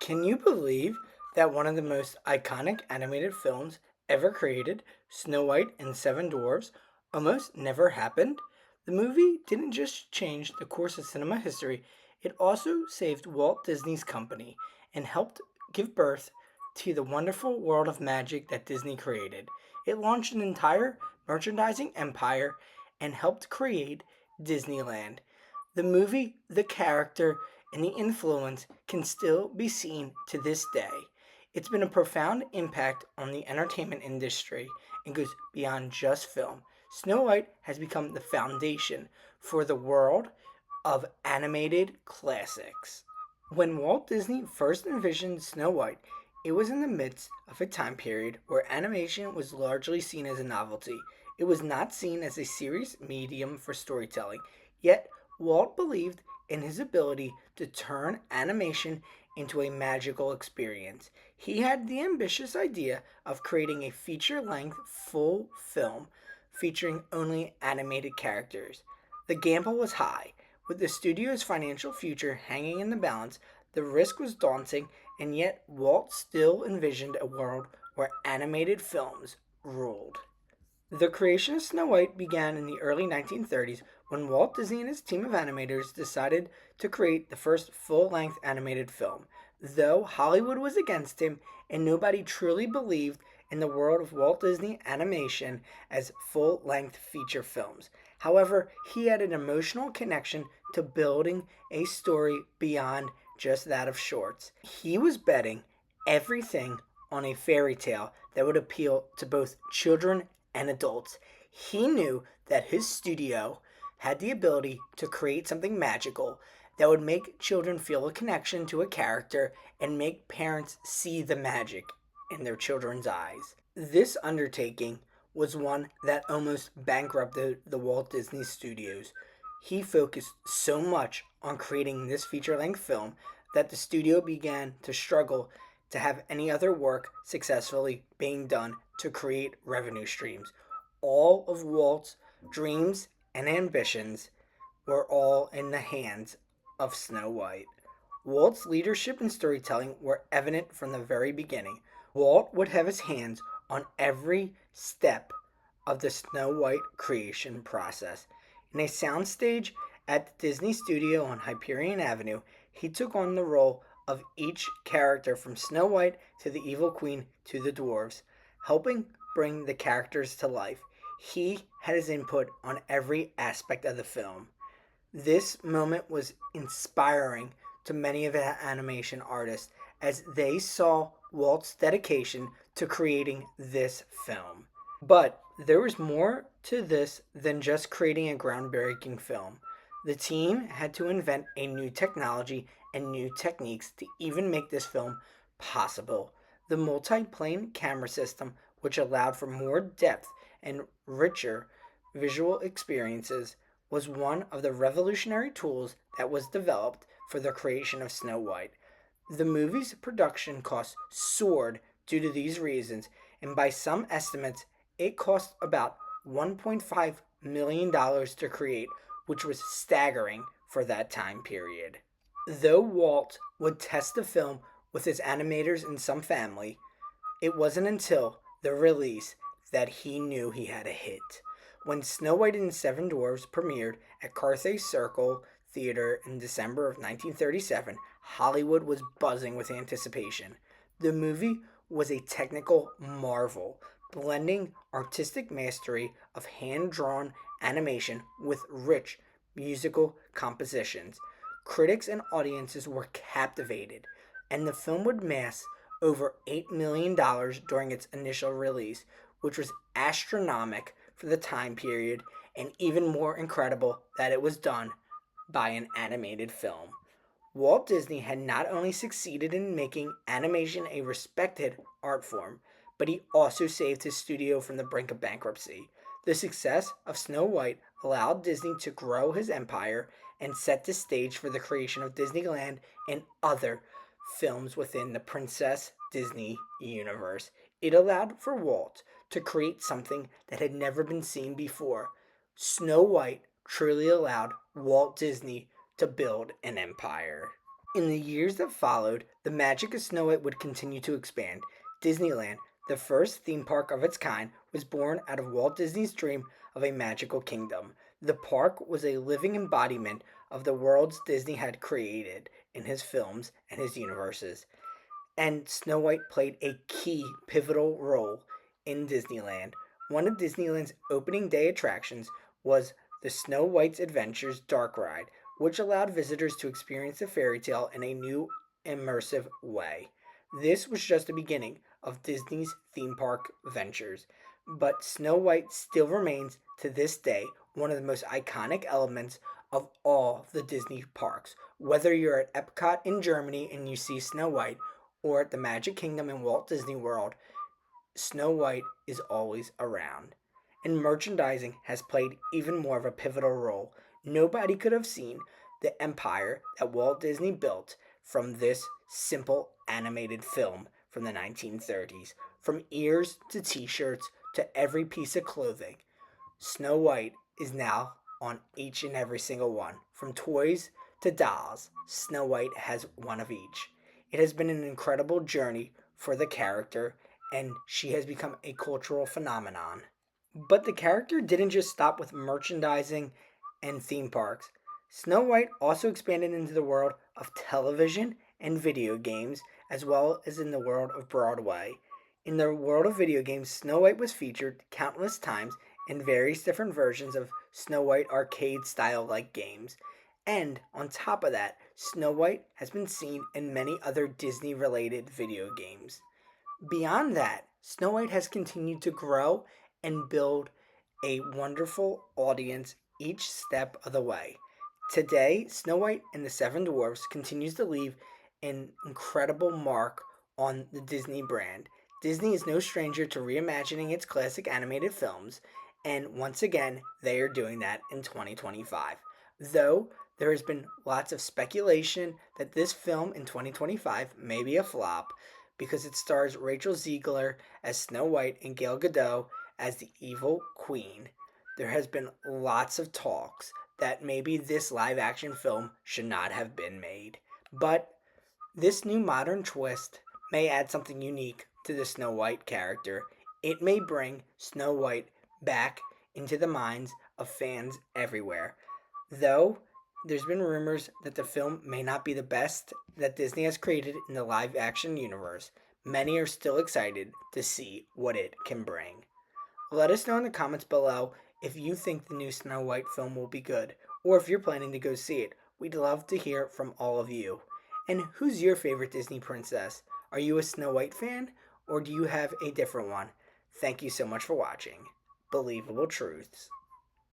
Can you believe that one of the most iconic animated films ever created, Snow White and Seven Dwarfs, almost never happened? The movie didn't just change the course of cinema history, it also saved Walt Disney's company and helped give birth to the wonderful world of magic that Disney created. It launched an entire merchandising empire and helped create Disneyland. The movie, the character, and the influence can still be seen to this day. It's been a profound impact on the entertainment industry and goes beyond just film. Snow White has become the foundation for the world of animated classics. When Walt Disney first envisioned Snow White, it was in the midst of a time period where animation was largely seen as a novelty. It was not seen as a serious medium for storytelling. Yet, Walt believed in his ability to turn animation into a magical experience. He had the ambitious idea of creating a feature length full film featuring only animated characters. The gamble was high. With the studio's financial future hanging in the balance, the risk was daunting, and yet Walt still envisioned a world where animated films ruled. The creation of Snow White began in the early 1930s when Walt Disney and his team of animators decided to create the first full length animated film. Though Hollywood was against him and nobody truly believed in the world of Walt Disney animation as full length feature films. However, he had an emotional connection to building a story beyond just that of shorts. He was betting everything on a fairy tale that would appeal to both children and adults. He knew that his studio had the ability to create something magical that would make children feel a connection to a character and make parents see the magic in their children's eyes. This undertaking was one that almost bankrupted the Walt Disney Studios. He focused so much on creating this feature length film that the studio began to struggle to have any other work successfully being done to create revenue streams. All of Walt's dreams and ambitions were all in the hands of Snow White. Walt's leadership and storytelling were evident from the very beginning. Walt would have his hands on every step of the Snow White creation process. In a soundstage at the Disney Studio on Hyperion Avenue, he took on the role of each character from Snow White to the Evil Queen to the dwarves, helping bring the characters to life. He had his input on every aspect of the film. This moment was inspiring to many of the animation artists as they saw Walt's dedication to creating this film. But there was more to this than just creating a groundbreaking film. The team had to invent a new technology and new techniques to even make this film possible. The multi-plane camera system, which allowed for more depth and richer visual experiences, was one of the revolutionary tools that was developed for the creation of Snow White. The movie's production costs soared due to these reasons, and by some estimates, it cost about $1.5 million to create, which was staggering for that time period. Though Walt would test the film with his animators and some family, it wasn't until the release that he knew he had a hit. When Snow White and the Seven Dwarfs premiered at Carthay Circle Theater in December of 1937, Hollywood was buzzing with anticipation. The movie was a technical marvel, blending artistic mastery of hand drawn animation with rich musical compositions. Critics and audiences were captivated, and the film would mass over $8 million during its initial release, which was astronomical for the time period and even more incredible that it was done by an animated film. Walt Disney had not only succeeded in making animation a respected art form, but he also saved his studio from the brink of bankruptcy. The success of Snow White allowed Disney to grow his empire and set the stage for the creation of Disneyland and other films within the Princess Disney universe. It allowed for Walt to create something that had never been seen before. Snow White truly allowed Walt Disney to build an empire. In the years that followed, the magic of Snow White would continue to expand. Disneyland, the first theme park of its kind, was born out of Walt Disney's dream of a magical kingdom. The park was a living embodiment of the worlds Disney had created in his films and his universes, and Snow White played a key pivotal role in Disneyland. One of Disneyland's opening day attractions was the Snow White's Adventures Dark Ride, which allowed visitors to experience the fairy tale in a new immersive way. This was just the beginning of Disney's theme park ventures, but Snow White still remains to this day one of the most iconic elements of all the Disney parks. Whether you're at Epcot in Germany and you see Snow White, or at the Magic Kingdom in Walt Disney World, Snow White is always around. And merchandising has played even more of a pivotal role. Nobody could have seen the empire that Walt Disney built from this simple animated film from the 1930s. From ears to t shirts to every piece of clothing, Snow White is now on each and every single one. From toys to dolls, Snow White has one of each. It has been an incredible journey for the character, and she has become a cultural phenomenon. But the character didn't just stop with merchandising and theme parks. Snow White also expanded into the world of television and video games, as well as in the world of Broadway. In the world of video games, Snow White was featured countless times in various different versions of Snow White arcade style like games. And on top of that, Snow White has been seen in many other Disney related video games. Beyond that, Snow White has continued to grow and build a wonderful audience each step of the way. Today, Snow White and the Seven Dwarfs continues to leave an incredible mark on the Disney brand. Disney is no stranger to reimagining its classic animated films, and once again, they are doing that in 2025. Though there has been lots of speculation that this film in 2025 may be a flop because it stars Rachel Ziegler as Snow White and Gal Gadot as the evil queen. There has been lots of talks that maybe this live action film should not have been made. But this new modern twist may add something unique to the Snow White character. It may bring Snow White back into the minds of fans everywhere. Though there's been rumors that the film may not be the best that Disney has created in the live action universe, many are still excited to see what it can bring. Let us know in the comments below if you think the new Snow White film will be good, or if you're planning to go see it. We'd love to hear from all of you. And who's your favorite Disney princess? Are you a Snow White fan, or do you have a different one? Thank you so much for watching. Believable Truths.